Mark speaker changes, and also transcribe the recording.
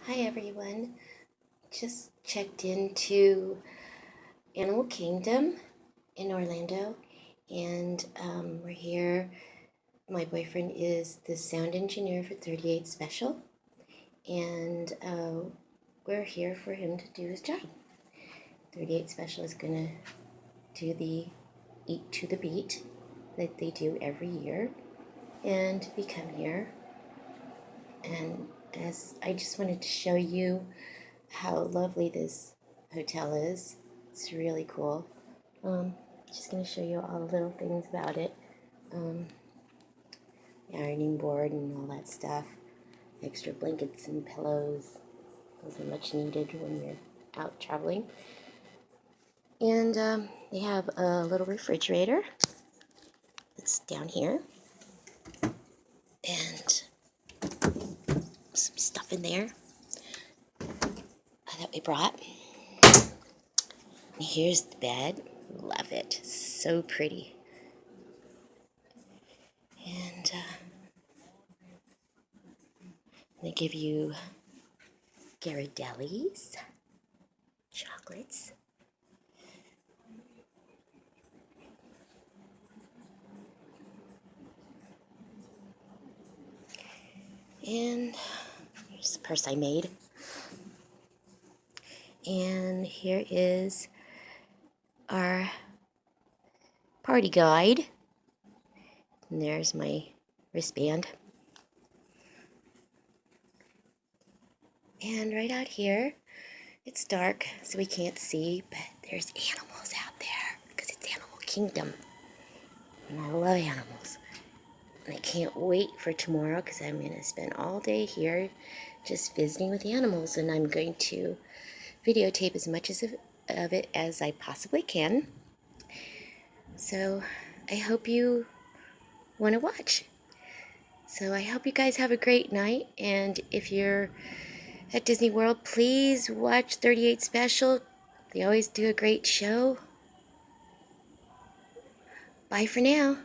Speaker 1: Hi everyone, just checked into Animal Kingdom in Orlando and we're here. My boyfriend is the sound engineer for 38 Special and we're here for him to do his job. 38 Special is gonna do the Eat to the Beat that they do every year, and we come here and as I just wanted to show you how lovely this hotel is. It's really cool. Just going to show you all the little things about it. Um, Ironing board and all that stuff. Extra blankets and pillows. Those are much needed when you're out traveling. And they have a little refrigerator. It's down here. And some stuff in there that we brought. And here's the bed. Love it. So pretty. And they give you Ghirardelli's chocolates. And here's the purse I made. And here is our party guide. And there's my wristband. And right out here, it's dark, so we can't see, but there's animals out there because it's Animal Kingdom. And I love animals. And I can't wait for tomorrow because I'm going to spend all day here just visiting with the animals. And I'm going to videotape as much of it as I possibly can. So I hope you want to watch. So I hope you guys have a great night. And if you're at Disney World, please watch 38 Special. They always do a great show. Bye for now.